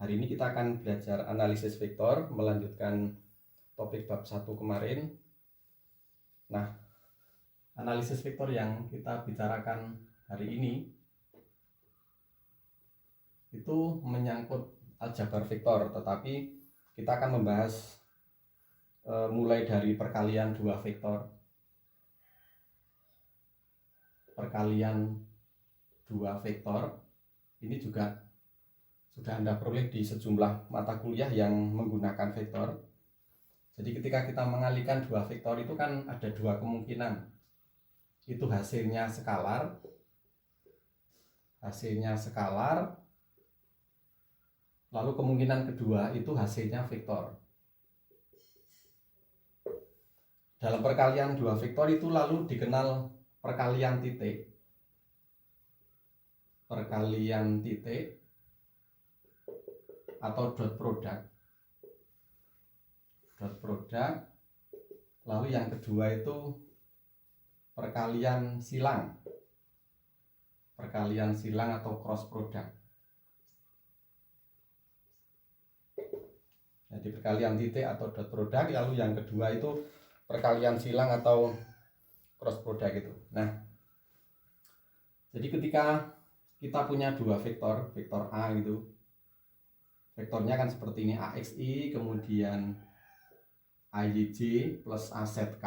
Hari ini kita akan belajar analisis vektor, melanjutkan topik bab 1 kemarin. Nah, analisis vektor yang kita bicarakan hari ini itu menyangkut aljabar vektor, tetapi kita akan membahas mulai dari perkalian dua vektor. Perkalian dua vektor ini juga sudah Anda peroleh di sejumlah mata kuliah yang menggunakan vektor. Jadi ketika kita mengalihkan dua vektor itu kan ada dua kemungkinan. Itu hasilnya skalar. Lalu kemungkinan kedua itu hasilnya vektor. Dalam perkalian dua vektor itu lalu dikenal perkalian titik. Perkalian titik atau dot product. Lalu yang kedua itu perkalian silang atau cross product. Jadi perkalian titik atau dot product, lalu yang kedua itu perkalian silang atau cross product itu. Nah, jadi ketika kita punya dua vektor A gitu, vektornya kan seperti ini, AXI kemudian AYJ plus AZK.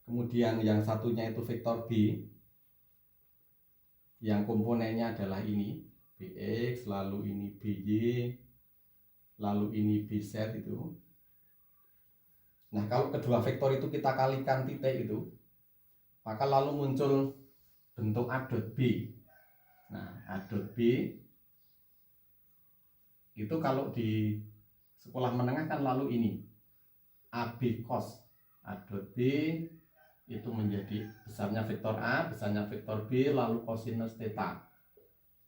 Kemudian yang satunya itu vektor B yang komponennya adalah ini BX, lalu ini BY, lalu ini BZ itu. Nah, kalau kedua vektor itu kita kalikan titik itu, maka lalu muncul bentuk A dot B. Nah, A dot B itu kalau di sekolah menengah kan lalu ini AB cos. A dot B itu menjadi besarnya vektor A, besarnya vektor B, lalu kosinus theta,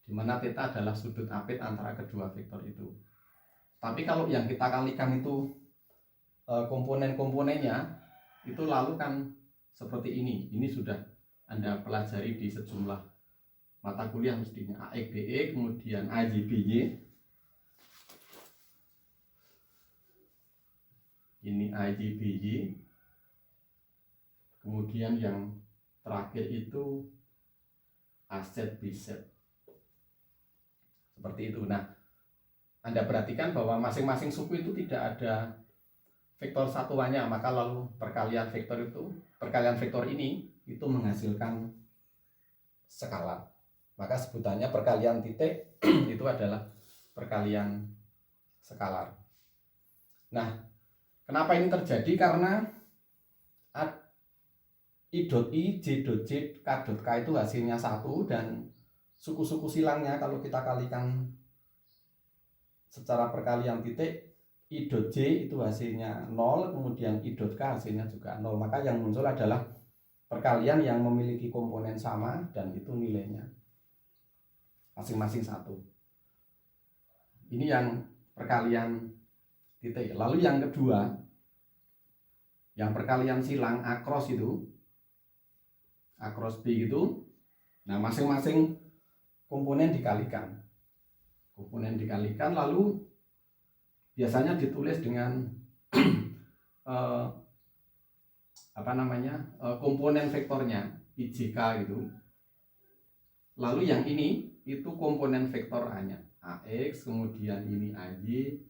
di mana theta adalah sudut apit antara kedua vektor itu. Tapi kalau yang kita kalikan itu komponen-komponennya itu lalu kan seperti ini. Ini sudah Anda pelajari di sejumlah mata kuliah mestinya, AXBE kemudian AJBY. Ini AJBY. Kemudian yang terakhir itu AZBZ. Seperti itu. Nah, Anda perhatikan bahwa masing-masing suku itu tidak ada vektor satuannya, maka lalu perkalian vektor ini itu menghasilkan skalar. Maka sebutannya perkalian titik itu adalah perkalian skalar. Nah, kenapa ini terjadi? Karena I dot I, J dot J, K dot K itu hasilnya 1, dan suku-suku silangnya kalau kita kalikan secara perkalian titik, I dot J itu hasilnya 0, kemudian I dot K hasilnya juga 0. Maka yang muncul adalah perkalian yang memiliki komponen sama dan itu nilainya masing-masing 1. Ini yang perkalian titik. Lalu yang kedua, yang perkalian silang A cross itu, A cross B gitu. Nah, masing-masing komponen dikalikan. Lalu biasanya ditulis dengan komponen vektornya IJK gitu. Lalu yang ini itu komponen vektor A-nya, AX, kemudian ini AY,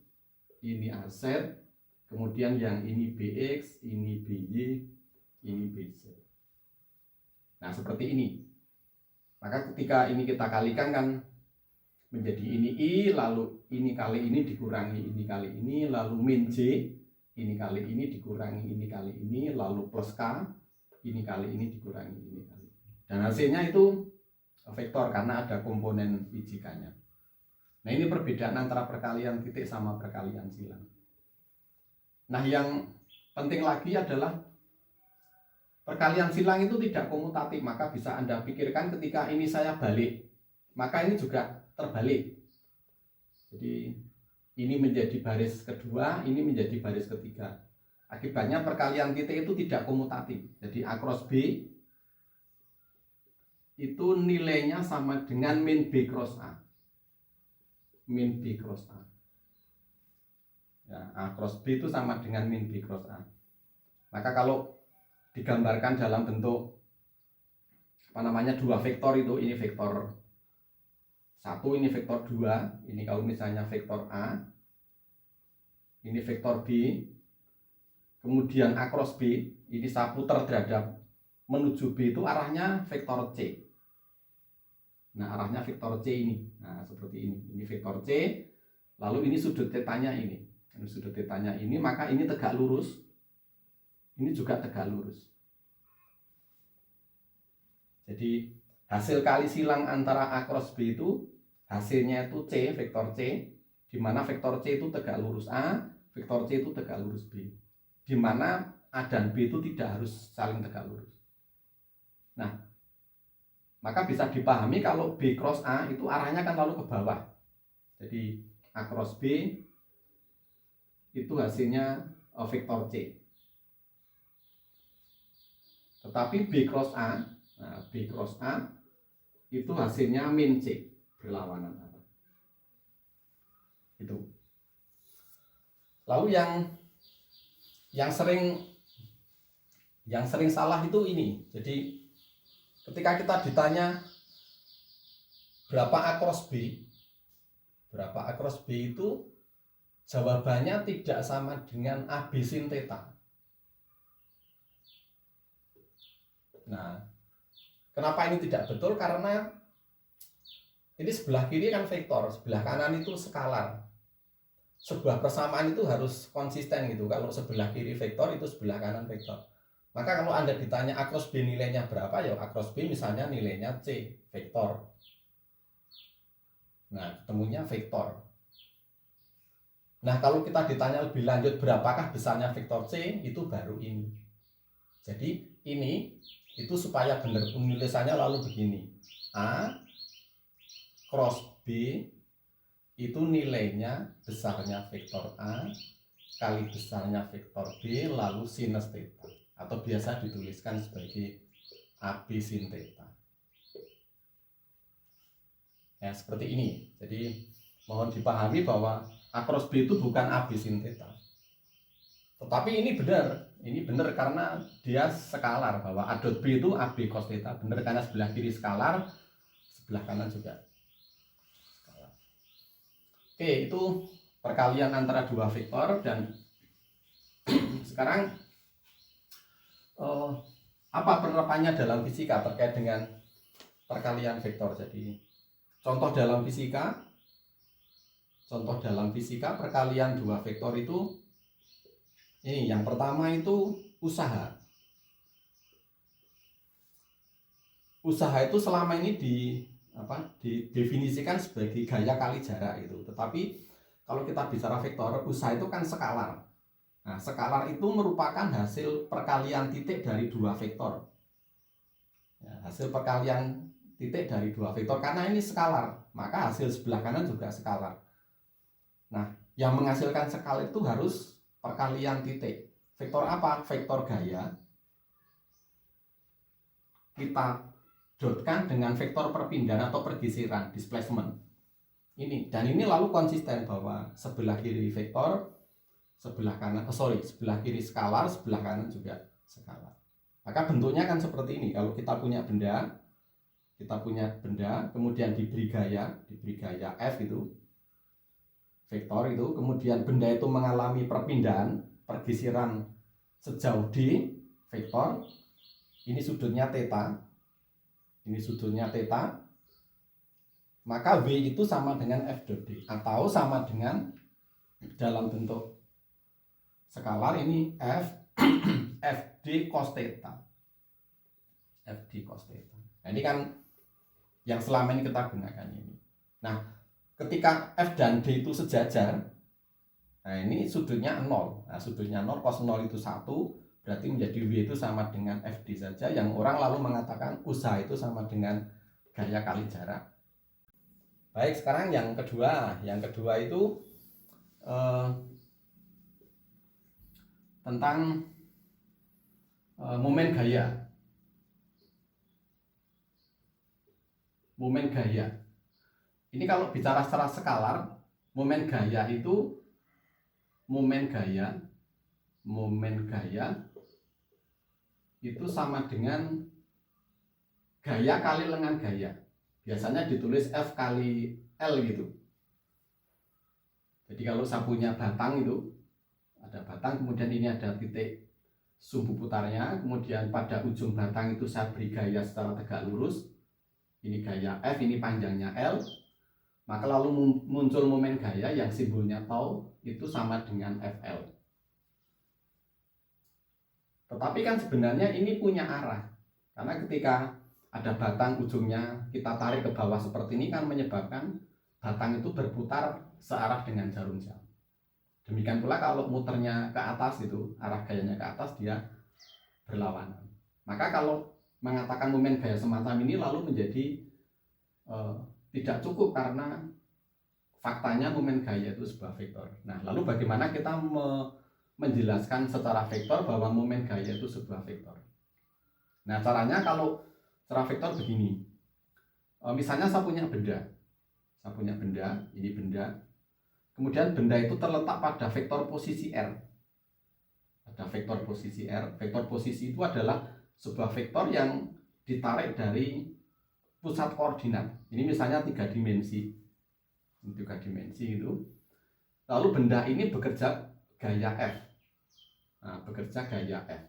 ini AZ, kemudian yang ini BX, ini BY, ini BZ. Nah, seperti ini. Maka ketika ini kita kalikan kan menjadi ini I, lalu ini kali ini dikurangi ini kali ini, lalu min J, ini kali ini dikurangi ini kali ini, lalu plus K, ini kali ini dikurangi ini kali ini. Dan hasilnya itu vektor karena ada komponen IJK-nya. Nah, ini perbedaan antara perkalian titik sama perkalian silang. Nah, yang penting lagi adalah perkalian silang itu tidak komutatif, maka bisa Anda pikirkan ketika ini saya balik, maka ini juga terbalik. Jadi ini menjadi baris kedua, ini menjadi baris ketiga. Akibatnya perkalian titik itu tidak komutatif. Jadi A cross B itu nilainya sama dengan min B cross A. min B cross A. Ya, A cross B itu sama dengan min B cross A. Maka kalau digambarkan dalam bentuk dua vektor itu, ini vektor 1, ini vektor 2, ini kalau misalnya vektor A, ini vektor B, kemudian A cross B, ini saya putar terhadap menuju B itu arahnya vektor C. Nah, arahnya vektor C ini. Nah, seperti ini vektor C, lalu ini sudut tetanya ini. Ini sudut tetanya ini, maka ini tegak lurus. Ini juga tegak lurus. Jadi hasil kali silang antara A cross B itu hasilnya itu C, vektor C, di mana vektor C itu tegak lurus A, vektor C itu tegak lurus B. Di mana A dan B itu tidak harus saling tegak lurus. Nah, maka bisa dipahami kalau B cross A itu arahnya kan lalu ke bawah. Jadi A cross B itu hasilnya vektor C. Tetapi B cross A, nah B cross A itu hasilnya min C, berlawanan apa? Itu. Lalu yang sering salah itu ini. Jadi ketika kita ditanya berapa A cross B, itu jawabannya tidak sama dengan AB sin theta. Nah, kenapa ini tidak betul? Karena ini sebelah kiri kan vektor, sebelah kanan itu skalar. Sebuah persamaan itu harus konsisten gitu. Kalau sebelah kiri vektor, itu sebelah kanan vektor. Maka kalau Anda ditanya A cross B nilainya berapa, ya A cross B misalnya nilainya C, vektor. Nah, ketemunya vektor. Nah, kalau kita ditanya lebih lanjut berapakah besarnya vektor C, itu baru ini. Jadi ini itu supaya benar penulisannya lalu begini. A cross B itu nilainya besarnya vektor A kali besarnya vektor B lalu sinus theta, atau biasa dituliskan sebagai AB sin theta. Ya, seperti ini. Jadi mohon dipahami bahwa A cross B itu bukan AB sin theta. Tetapi ini benar karena dia skalar, bahwa A dot B itu AB cos theta. Benar karena sebelah kiri skalar, sebelah kanan juga skalar. Oke, itu perkalian antara dua vektor. Dan sekarang apa penerapannya dalam fisika terkait dengan perkalian vektor. Jadi contoh dalam fisika perkalian dua vektor itu ini, yang pertama itu usaha. Usaha itu selama ini didefinisikan sebagai gaya kali jarak itu. Tetapi kalau kita bicara vektor, usaha itu kan skalar. Nah, skalar itu merupakan hasil perkalian titik dari dua vektor. Ya, hasil perkalian titik dari dua vektor, karena ini skalar, maka hasil sebelah kanan juga skalar. Nah, yang menghasilkan skalar itu harus perkalian titik. Vektor apa? Vektor gaya. Kita dotkan dengan vektor perpindahan atau pergeseran, displacement. Ini, dan ini lalu konsisten bahwa sebelah kiri vektor, sebelah kiri skalar, sebelah kanan juga skalar. Maka bentuknya kan seperti ini. Kalau kita punya benda, kemudian diberi gaya F itu, vektor itu, kemudian benda itu mengalami pergeseran sejauh D, vektor, ini sudutnya theta, maka W itu sama dengan F dot D, atau sama dengan dalam bentuk skalar ini FD cos theta. Nah, ini kan yang selama ini kita gunakan ini. Nah, ketika F dan D itu sejajar, nah ini sudutnya 0. Nah, sudutnya 0, cos 0 itu 1, berarti menjadi W itu sama dengan FD saja, yang orang lalu mengatakan usaha itu sama dengan gaya kali jarak. Baik, sekarang yang kedua itu tentang momen gaya. Ini kalau bicara secara skalar, momen gaya itu sama dengan gaya kali lengan gaya. Biasanya ditulis F kali L gitu. Jadi kalau saya punya batang itu, ada batang, kemudian ini ada titik sumbu putarnya, kemudian pada ujung batang itu saya beri gaya secara tegak lurus. Ini gaya F, ini panjangnya L. Maka lalu muncul momen gaya yang simbolnya tau, itu sama dengan FL. Tetapi kan sebenarnya ini punya arah. Karena ketika ada batang ujungnya kita tarik ke bawah seperti ini kan menyebabkan batang itu berputar searah dengan jarum jam. Demikian pula kalau muternya ke atas itu, arah gayanya ke atas, dia berlawanan. Maka kalau mengatakan momen gaya semacam ini lalu menjadi tidak cukup, karena faktanya momen gaya itu sebuah vektor. Nah, lalu bagaimana kita menjelaskan secara vektor bahwa momen gaya itu sebuah vektor? Nah, caranya kalau secara vektor begini. Misalnya saya punya benda, ini benda. Kemudian benda itu terletak pada vektor posisi R. Ada vektor posisi R. Vektor posisi itu adalah sebuah vektor yang ditarik dari pusat koordinat. Ini misalnya 3 dimensi. 3 dimensi itu. Lalu benda ini bekerja gaya F. Nah, bekerja gaya F.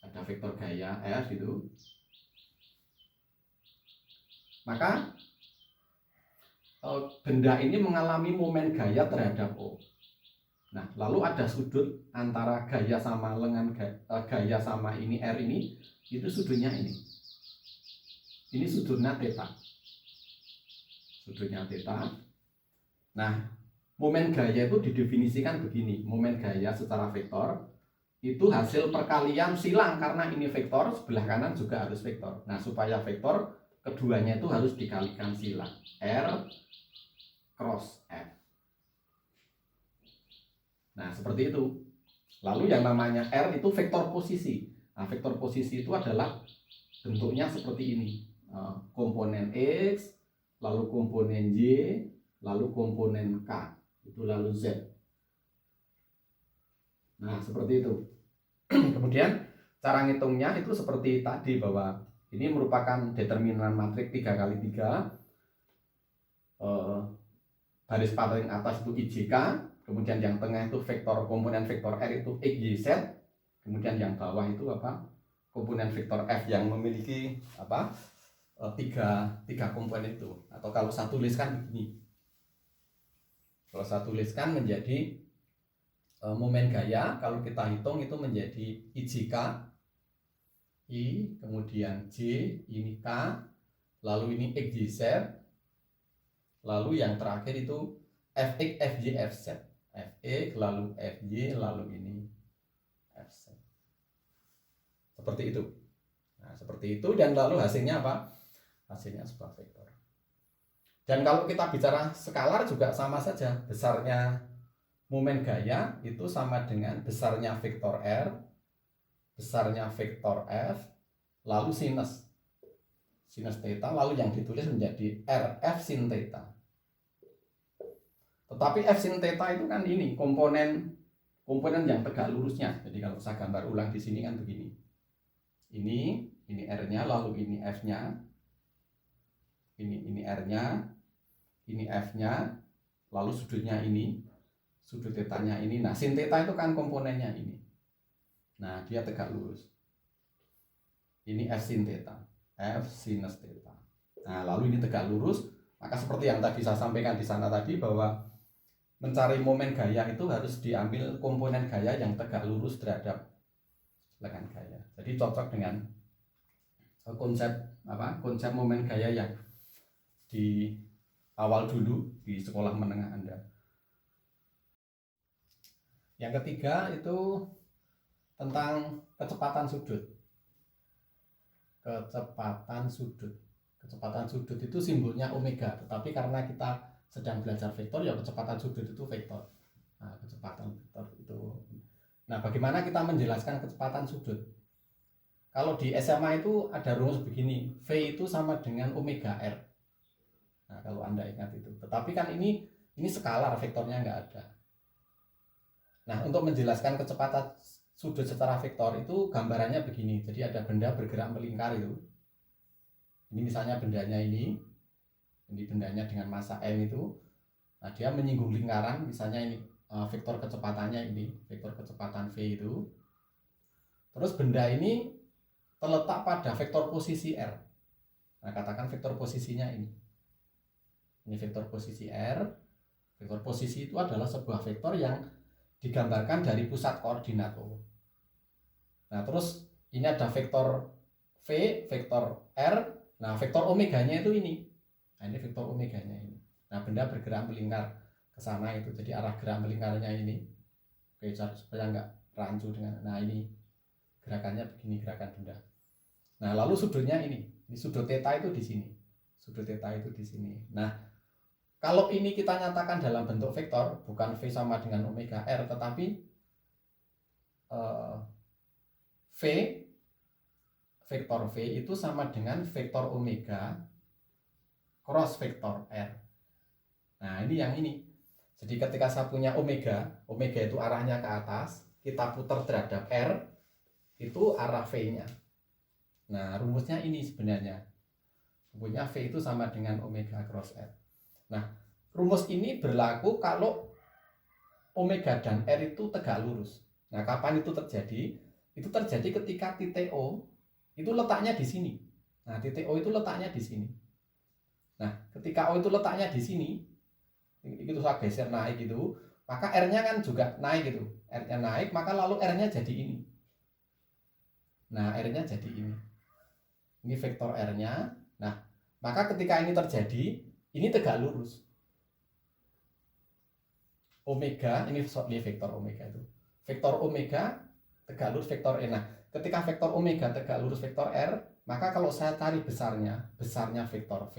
Ada vektor gaya F itu. Maka benda ini mengalami momen gaya terhadap O. Nah, lalu ada sudut antara gaya sama lengan gaya sama ini R ini, itu sudutnya ini. Ini sudutnya theta. Nah, momen gaya itu didefinisikan begini. Momen gaya secara vektor itu hasil perkalian silang, karena ini vektor, sebelah kanan juga harus vektor. Nah, supaya vektor, keduanya itu harus dikalikan silang. R cross F. Nah, seperti itu. Lalu yang namanya R itu vektor posisi. Nah, vektor posisi itu adalah bentuknya seperti ini. Komponen X, lalu komponen Y, lalu komponen K, itu lalu Z. Nah, seperti itu. Kemudian cara ngitungnya itu seperti tadi, bahwa ini merupakan determinan matrik 3 kali 3. Baris paling atas itu IJK, kemudian yang tengah itu vektor komponen vektor R itu XYZ, kemudian yang bawah itu komponen vektor F yang memiliki tiga komponen itu. Atau kalau saya tuliskan begini, kalau saya tuliskan menjadi momen gaya, kalau kita hitung itu menjadi IJK, I, kemudian J, ini K, lalu ini XYZ, lalu yang terakhir itu Fx, Fy, Fz. Fx, lalu Fy, lalu ini Fz. Seperti itu. Nah, seperti itu, dan lalu hasilnya apa? Hasilnya sebuah vektor. Dan kalau kita bicara skalar juga sama saja. Besarnya momen gaya itu sama dengan besarnya vektor R, besarnya vektor F, lalu sinus theta, lalu yang ditulis menjadi RF sin theta. Tetapi F sin theta itu kan ini komponen yang tegak lurusnya. Jadi kalau saya gambar ulang di sini kan begini. Ini R-nya, lalu ini F-nya. Ini R-nya, ini F-nya, lalu sudutnya ini, sudut tetanya ini. Nah, sin theta itu kan komponennya ini. Nah, dia tegak lurus. Ini F sin theta, F sinus theta. Nah, lalu ini tegak lurus. Maka seperti yang tadi saya sampaikan di sana tadi, bahwa mencari momen gaya itu harus diambil komponen gaya yang tegak lurus terhadap lengan gaya. Jadi cocok dengan konsep momen gaya yang di awal dulu di sekolah menengah Anda. Yang ketiga itu tentang kecepatan sudut. Kecepatan sudut itu simbolnya omega, tetapi karena kita sedang belajar vektor, ya kecepatan sudut itu vektor. Nah, kecepatan vektor itu. Nah, bagaimana kita menjelaskan kecepatan sudut? Kalau di SMA itu ada rumus begini, V itu sama dengan omega R. Nah, kalau Anda ingat itu. Tetapi kan ini skalar, vektornya nggak ada. Nah, untuk menjelaskan kecepatan sudut secara vektor itu gambarannya begini. Jadi ada benda bergerak melingkar itu. Ini misalnya bendanya ini bendanya dengan massa m itu. Nah, dia menyinggung lingkaran, misalnya ini vektor kecepatannya ini, vektor kecepatan v itu. Terus benda ini terletak pada vektor posisi r. Nah, katakan vektor posisinya ini. Ini vektor posisi r. Vektor posisi itu adalah sebuah vektor yang digambarkan dari pusat koordinat O. Nah, terus ini ada vektor v, vektor r. Nah, vektor omeganya itu ini. Nah, ini vektor omeganya ini. Nah, benda bergerak melingkar ke sana itu. Jadi arah gerak melingkarnya ini. Oke, supaya nggak rancu dengan. Nah, ini gerakannya begini, gerakan benda. Nah, lalu sudutnya ini. Ini sudut theta itu di sini. Sudut theta itu di sini. Nah, kalau ini kita nyatakan dalam bentuk vektor, bukan V sama dengan omega R, tetapi V, vektor V itu sama dengan vektor omega cross vektor R. Nah, ini yang ini. Jadi ketika saya punya omega itu arahnya ke atas, kita putar terhadap R, itu arah V-nya. Nah, rumusnya ini sebenarnya. Rumusnya V itu sama dengan omega cross R. Nah, rumus ini berlaku kalau omega dan R itu tegak lurus. Nah, kapan itu terjadi? Itu terjadi ketika titik O itu letaknya di sini. Nah, titik O itu letaknya di sini. Nah, ketika O itu letaknya di sini, itu saya geser naik gitu, maka R-nya kan juga naik gitu. R-nya naik, maka lalu R-nya jadi ini. Nah, R-nya jadi ini. Ini vektor R-nya. Nah, maka ketika ini terjadi, ini tegak lurus. Omega, ini vektor omega itu. Vektor omega tegak lurus vektor R. Nah, ketika vektor omega tegak lurus vektor R, maka kalau saya cari besarnya vektor V,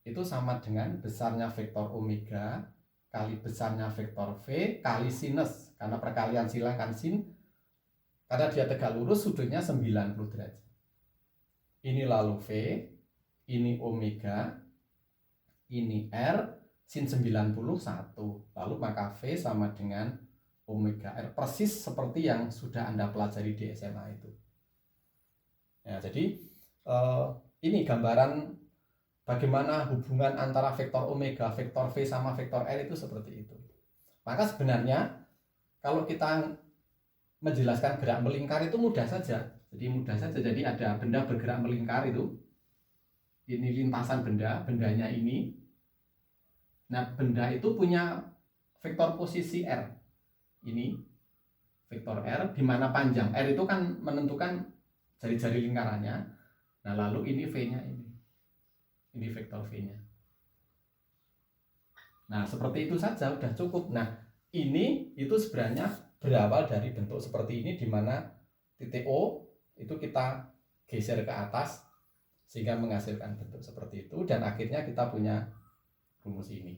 itu sama dengan besarnya vektor omega kali besarnya vektor V kali sinus. Karena perkalian silakan sin. Karena dia tegak lurus, sudutnya 90 derajat. Ini lalu V, ini omega, ini R, sin 91. Lalu maka V sama dengan omega R, persis seperti yang sudah Anda pelajari di SMA itu. Ya, jadi ini gambaran bagaimana hubungan antara vektor omega, vektor V sama vektor R itu seperti itu. Maka sebenarnya kalau kita menjelaskan gerak melingkar itu mudah saja. Jadi mudah saja. Jadi ada benda bergerak melingkar itu. Ini lintasan bendanya ini. Nah, benda itu punya vektor posisi R. Ini vektor R, di mana panjang R itu kan menentukan jari-jari lingkarannya. Nah, lalu ini V-nya ini. Ini vektor V-nya. Nah, seperti itu saja udah cukup. Nah, ini itu sebenarnya berawal dari bentuk seperti ini, di mana titik O itu kita geser ke atas sehingga menghasilkan bentuk seperti itu, dan akhirnya kita punya rumus ini.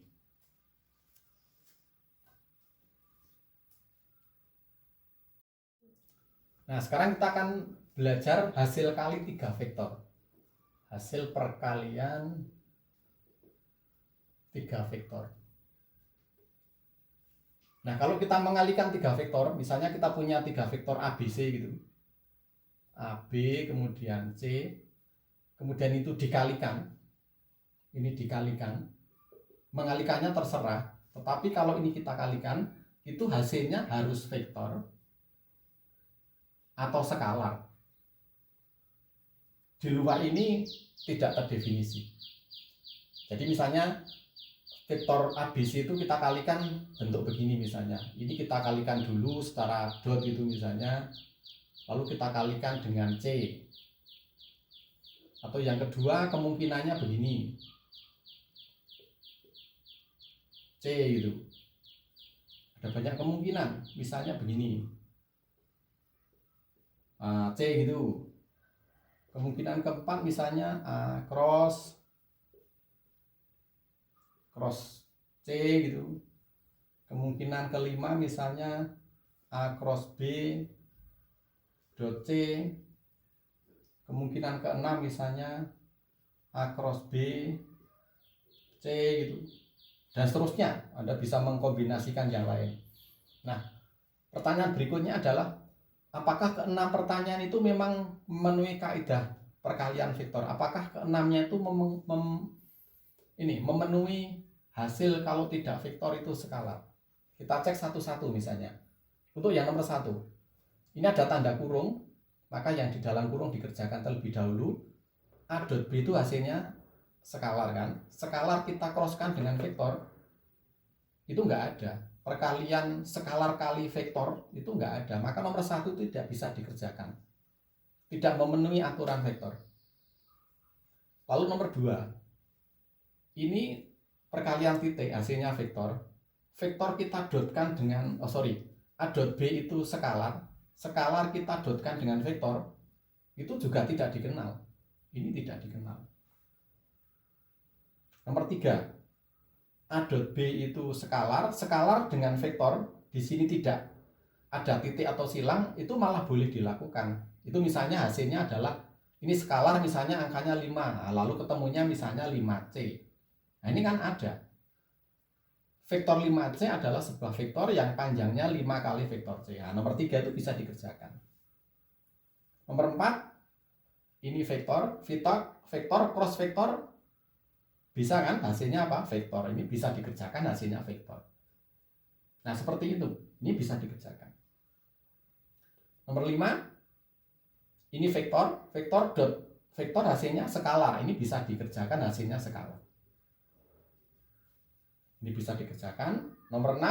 Nah, sekarang kita akan belajar hasil kali 3 vektor. Hasil perkalian 3 vektor. Nah, kalau kita mengalikan 3 vektor, misalnya kita punya 3 vektor ABC gitu. AB, kemudian C, kemudian itu dikalikan. Ini dikalikan. Mengalikannya terserah, tetapi kalau ini kita kalikan, itu hasilnya harus vektor atau skalar. Di luar ini tidak terdefinisi. Jadi misalnya vektor ABC itu kita kalikan bentuk begini misalnya. Ini kita kalikan dulu secara dot itu misalnya. Lalu kita kalikan dengan C. Atau yang kedua kemungkinannya begini. C gitu. Ada banyak kemungkinan. Misalnya begini. C gitu. Kemungkinan keempat misalnya cross C gitu. Kemungkinan kelima misalnya A cross B dot C. Kemungkinan keenam misalnya A cross B C gitu. Dan seterusnya, Anda bisa mengkombinasikan yang lain. Nah, pertanyaan berikutnya adalah apakah keenam pertanyaan itu memang memenuhi kaidah perkalian vektor? Apakah keenamnya itu memenuhi hasil kalau tidak vektor itu skalar? Kita cek satu-satu misalnya. Untuk yang nomor 1, ini ada tanda kurung, maka yang di dalam kurung dikerjakan terlebih dahulu. A dot B itu hasilnya skalar kan? Skalar kita crosskan dengan vektor, itu nggak ada. Perkalian skalar kali vektor itu nggak ada. Maka nomor 1 itu tidak bisa dikerjakan. Tidak memenuhi aturan vektor. Lalu nomor 2, ini perkalian titik hasilnya vektor. Vektor kita dotkan dengan A dot B itu skalar. Skalar kita dotkan dengan vektor, itu juga tidak dikenal. Ini tidak dikenal. Nomor 3, A dot B itu skalar. Skalar dengan vektor, di sini tidak ada titik atau silang, itu malah boleh dilakukan. Itu misalnya hasilnya adalah ini skalar, misalnya angkanya 5, nah, lalu ketemunya misalnya 5C. Nah ini kan ada. Vektor 5C adalah sebuah vektor yang panjangnya 5 kali vektor C. Nah, nomor 3 itu bisa dikerjakan. Nomor 4, ini vektor cross vektor, bisa kan hasilnya apa? Vektor. Ini bisa dikerjakan hasilnya vektor. Nah seperti itu, ini bisa dikerjakan. Nomor 5, ini vektor hasilnya skalar. Ini bisa dikerjakan hasilnya skalar. Ini bisa dikerjakan. Nomor 6,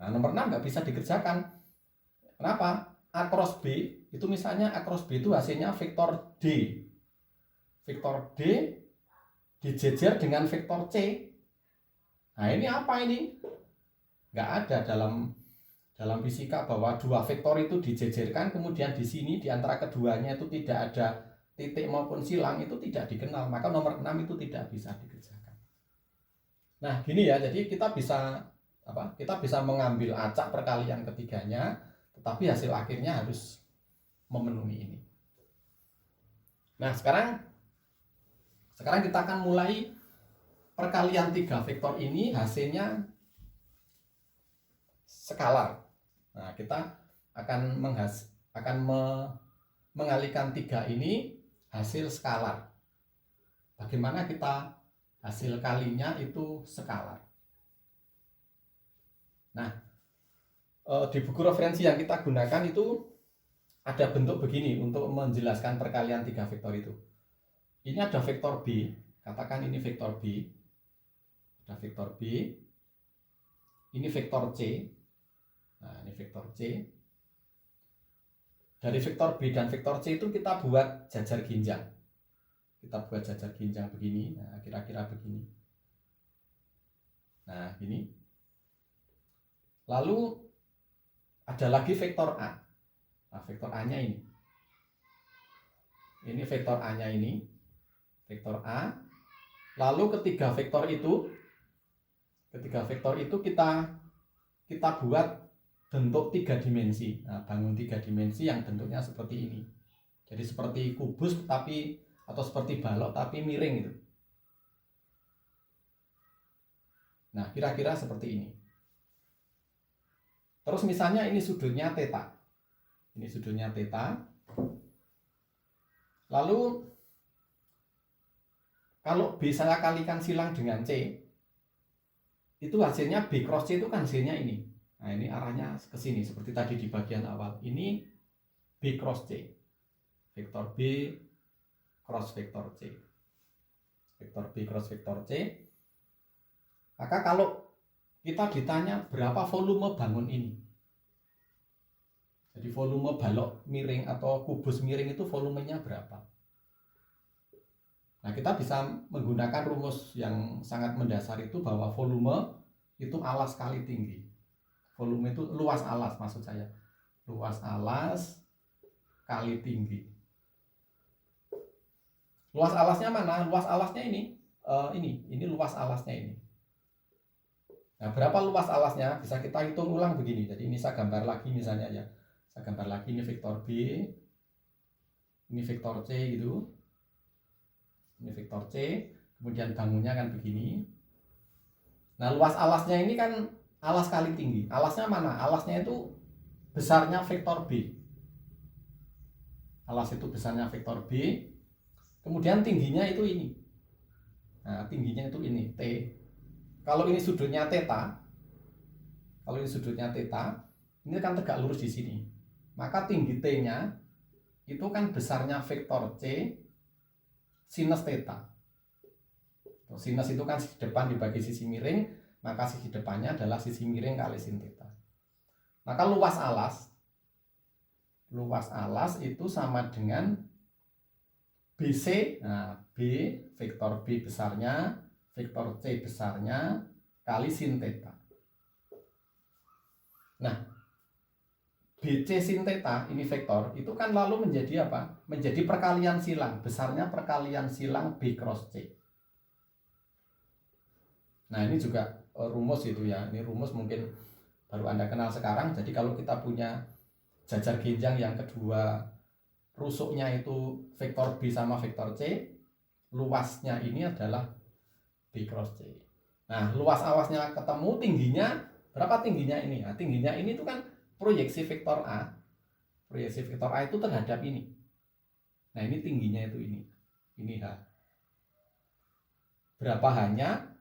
nah nomor 6 nggak bisa dikerjakan. Kenapa? A cross B itu misalnya A cross B itu hasilnya vektor D. Vektor D dijejer dengan vektor C. Nah ini apa ini? Nggak ada dalam fisika bahwa dua vektor itu dijejerkan, kemudian di sini di antara keduanya itu tidak ada titik maupun silang, itu tidak dikenal. Maka nomor 6 itu tidak bisa dikerjakan. Nah gini ya, jadi kita bisa mengambil acak perkalian ketiganya, tetapi hasil akhirnya harus memenuhi ini. Nah sekarang kita akan mulai perkalian 3 vektor ini hasilnya skalar. Nah kita akan mengalihkan 3 ini hasil skalar. Bagaimana kita hasil kalinya itu skalar. Nah, di buku referensi yang kita gunakan itu ada bentuk begini untuk menjelaskan perkalian 3 vektor itu. Ini ada vektor B, katakan ini vektor B. Ada vektor B. Ini vektor C. Nah, ini vektor C. Dari vektor B dan vektor C itu kita buat jajar ginjang. Kita buat jajar ginjang begini, nah kira-kira begini. Nah ini. Lalu ada lagi vektor A. Nah vektor A-nya ini. Ini vektor A-nya ini. Vektor A. Lalu ketiga vektor itu kita buat bentuk 3 dimensi. Nah, bangun 3 dimensi yang bentuknya seperti ini. Jadi seperti kubus atau seperti balok tapi miring itu. Nah, kira-kira seperti ini. Terus misalnya ini sudutnya theta. Ini sudutnya theta. Lalu kalau B saya kalikan silang dengan C, itu hasilnya B cross C itu kan hasilnya ini. Nah, ini arahnya ke sini seperti tadi di bagian awal. Ini B cross C. Vektor B cross vektor C. Vektor B cross vektor C. Maka kalau kita ditanya berapa volume bangun ini, jadi volume balok miring atau kubus miring itu volumenya berapa? Nah kita bisa menggunakan rumus yang sangat mendasar itu bahwa volume itu alas kali tinggi. Volume itu luas alas maksud saya. Luas alas kali tinggi. Luas alasnya mana? Luas alasnya ini luas alasnya ini. Nah, berapa luas alasnya? Bisa kita hitung ulang begini. Jadi ini saya gambar lagi misalnya ya. Saya gambar lagi ini vektor B. Ini vektor C gitu. Ini vektor C. kemudian bangunnya kan begini. Nah, luas alasnya ini kan alas kali tinggi. Alasnya mana? Alasnya itu besarnya vektor B. Alas itu besarnya vektor B. Kemudian tingginya itu ini. Nah, tingginya itu ini, T. Kalau ini sudutnya theta, ini kan tegak lurus di sini. Maka tinggi T-nya itu kan besarnya vektor C sinus theta. Sinus itu kan sisi depan dibagi sisi miring, maka sisi depannya adalah sisi miring kali sin theta. Maka luas alas itu sama dengan BC. Nah, B, vektor B besarnya, vektor C besarnya, kali sin theta. Nah, BC sin theta, ini vektor, itu kan lalu menjadi apa? Menjadi perkalian silang, besarnya perkalian silang B cross C. Nah, ini juga rumus itu ya, ini rumus mungkin baru Anda kenal sekarang. Jadi kalau kita punya jajar genjang yang kedua rusuknya itu vektor B sama vektor C, luasnya ini adalah B cross C. Nah, luas alasnya ketemu, tingginya berapa tingginya ini? Nah, tingginya ini itu kan proyeksi vektor A. Proyeksi vektor A itu terhadap ini. Nah, ini tingginya itu ini. Ini H. Berapa hanya?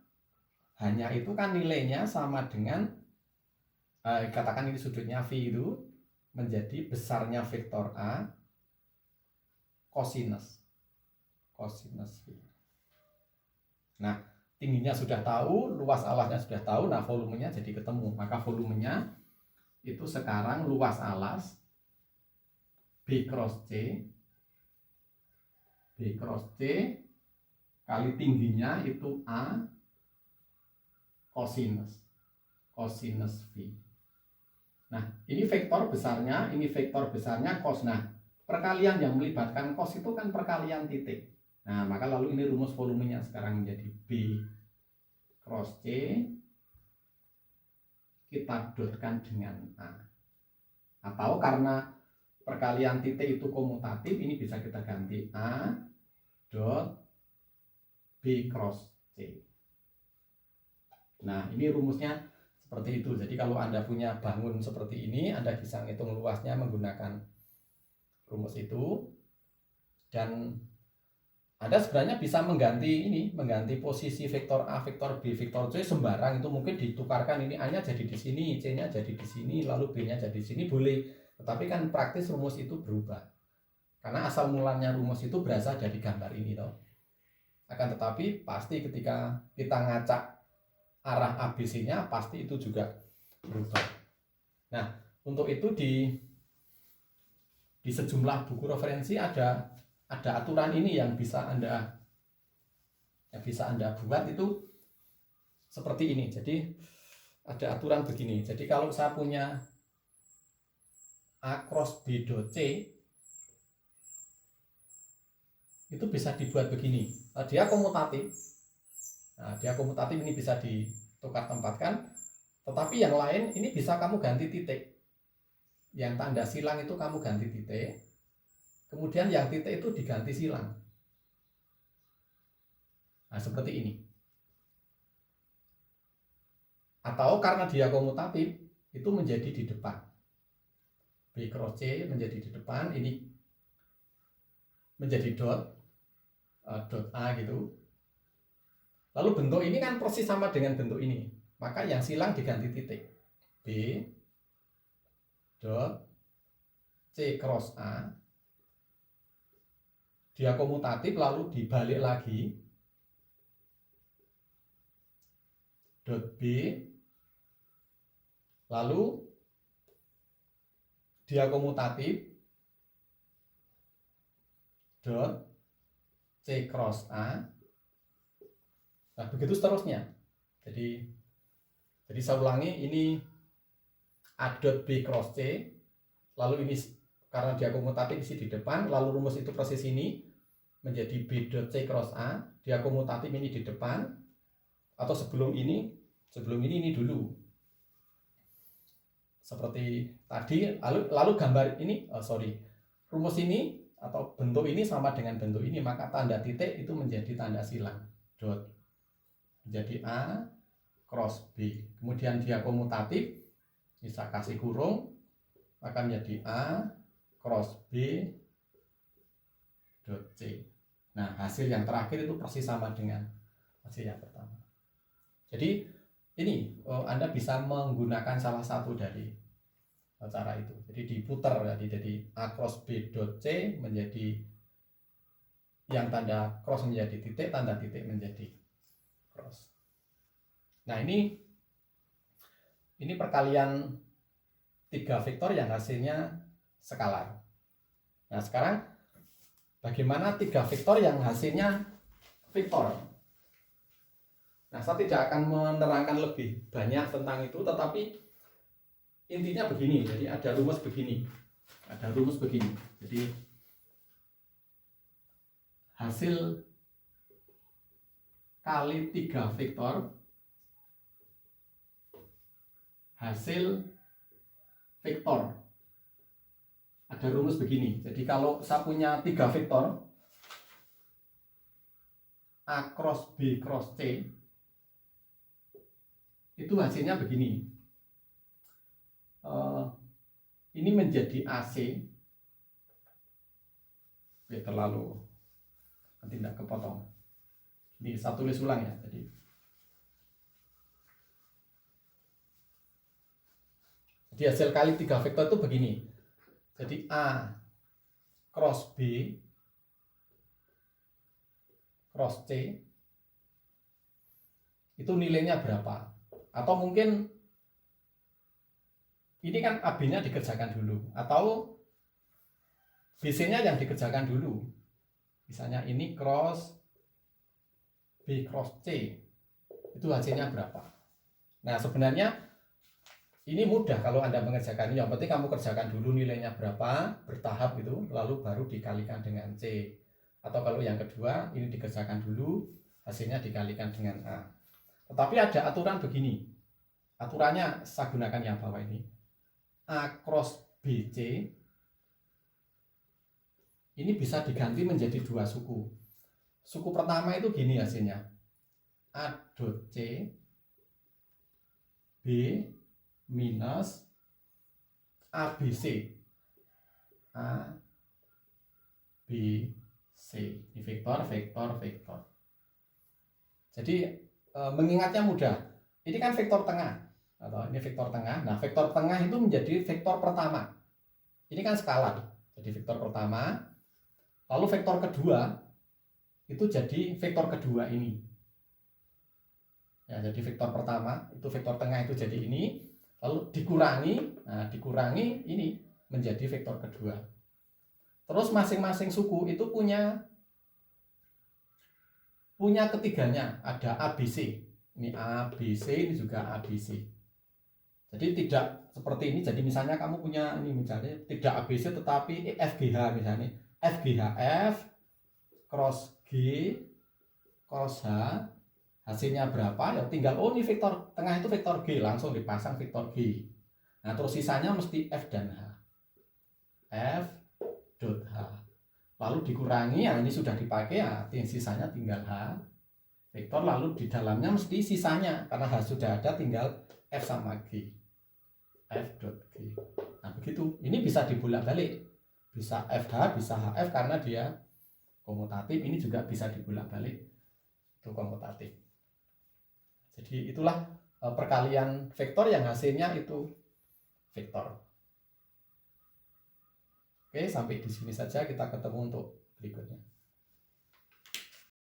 Hanya itu kan nilainya sama dengan katakan ini sudutnya V itu menjadi besarnya vektor A kosinus V. Nah, tingginya sudah tahu, luas alasnya sudah tahu, nah volumenya jadi ketemu. Maka volumenya itu sekarang luas alas B cross C kali tingginya itu A kosinus V. Nah, ini vektor besarnya cos. Nah, perkalian yang melibatkan cos itu kan perkalian titik. Nah, maka lalu ini rumus volumenya sekarang menjadi B cross C kita dotkan dengan A. Atau karena perkalian titik itu komutatif, ini bisa kita ganti A dot B cross C. Nah, ini rumusnya seperti itu. Jadi kalau Anda punya bangun seperti ini, Anda bisa ngitung luasnya menggunakan rumus itu. Dan Anda sebenarnya bisa mengganti posisi vektor A, vektor B, vektor C sembarang. Itu mungkin ditukarkan, ini A-nya jadi di sini, C-nya jadi di sini, lalu B-nya jadi di sini, boleh. Tetapi kan praktis rumus itu berubah. Karena asal mulanya rumus itu berasal dari gambar ini toh. Akan tetapi pasti ketika kita ngacak arah ABC-nya pasti itu juga berubah. Nah, untuk itu di sejumlah buku referensi ada aturan ini yang bisa Anda buat itu seperti ini. Jadi ada aturan begini. Jadi kalau saya punya A cross B dot C itu bisa dibuat begini. Dia komutatif. Nah, dia komutatif ini bisa ditukar tempatkan. Tetapi yang lain ini bisa kamu ganti titik. Yang tanda silang itu kamu ganti titik. Kemudian yang titik itu diganti silang. Nah, seperti ini. Atau karena dia komutatif, itu menjadi di depan. B cross C menjadi di depan, ini menjadi dot A gitu. Lalu bentuk ini kan persis sama dengan bentuk ini. Maka yang silang diganti titik. B dot C cross A. Dia komutatif lalu dibalik lagi. Dot B. Lalu dia komutatif. Dot C cross A. Nah, begitu seterusnya. Jadi saya ulangi, ini A dot B cross C, lalu ini karena dia komutatif isi di depan, lalu rumus itu persis ini menjadi B dot C cross A, dia komutatif ini di depan, atau sebelum ini dulu. Seperti tadi, lalu gambar ini, rumus ini atau bentuk ini sama dengan bentuk ini, maka tanda titik itu menjadi tanda silang. dot menjadi A cross B. Kemudian dia komutatif, bisa kasih kurung, maka menjadi A cross B dot C. Nah, hasil yang terakhir itu persis sama dengan hasil yang pertama. Jadi ini Anda bisa menggunakan salah satu dari cara itu. Jadi diputar, jadi A cross B dot C menjadi yang tanda cross menjadi titik, tanda titik menjadi cross. Nah, ini perkalian 3 vektor yang hasilnya skalar. Nah, sekarang bagaimana 3 vektor yang hasilnya vektor? Nah, saya tidak akan menerangkan lebih banyak tentang itu, tetapi intinya begini. Jadi ada rumus begini. Jadi hasil kali 3 vektor, hasil vektor. Ada rumus begini. Jadi kalau saya punya 3 vektor A cross B cross C, itu hasilnya begini. Ini menjadi AC. Oke, terlalu nanti tidak kepotong. Ini saya tulis ulang ya. Jadi hasil kali 3 vektor itu begini. Jadi A cross B cross C itu nilainya berapa? Atau mungkin ini kan AB-nya dikerjakan dulu, atau BC-nya yang dikerjakan dulu. Misalnya ini cross B cross C, itu hasilnya berapa? Nah, sebenarnya ini mudah kalau Anda mengerjakan ini. Yang penting kamu kerjakan dulu nilainya berapa, bertahap gitu, lalu baru dikalikan dengan C. Atau kalau yang kedua, ini dikerjakan dulu, hasilnya dikalikan dengan A. Tetapi ada aturan begini. Aturannya saya gunakan yang bawah ini. A cross BC ini bisa diganti menjadi 2 suku. Suku pertama itu gini hasilnya. A dot C B minus ABC. A B C. Ini vektor. Jadi mengingatnya mudah. Ini kan vektor tengah. Atau ini vektor tengah. Nah, vektor tengah itu menjadi vektor pertama. Ini kan skalar. Jadi vektor pertama. Lalu vektor kedua itu jadi vektor kedua ini. Ya, jadi vektor pertama itu vektor tengah itu jadi ini. Lalu dikurangi. Nah, dikurangi ini menjadi vektor kedua. Terus masing-masing suku itu punya ketiganya. Ada ABC. Ini ABC, ini juga ABC. Jadi tidak seperti ini. Jadi misalnya kamu punya ini, misalnya tidak ABC tetapi FGH, misalnya FGHF cross G cross H, hasilnya berapa? Ya tinggal ini vektor tengah itu vektor G, langsung dipasang vektor G. Nah, terus sisanya mesti F dan H. F dot H. Lalu dikurangi, ya ini sudah dipakai, ya sisanya tinggal H vektor, lalu di dalamnya mesti sisanya karena H sudah ada, tinggal F sama G. F dot G. Nah, begitu. Ini bisa dibolak-balik. Bisa FH, bisa HF karena dia komutatif. Ini juga bisa dibolak-balik. Itu komutatif. Jadi itulah perkalian vektor yang hasilnya itu vektor. Oke, sampai di sini saja, kita ketemu untuk berikutnya.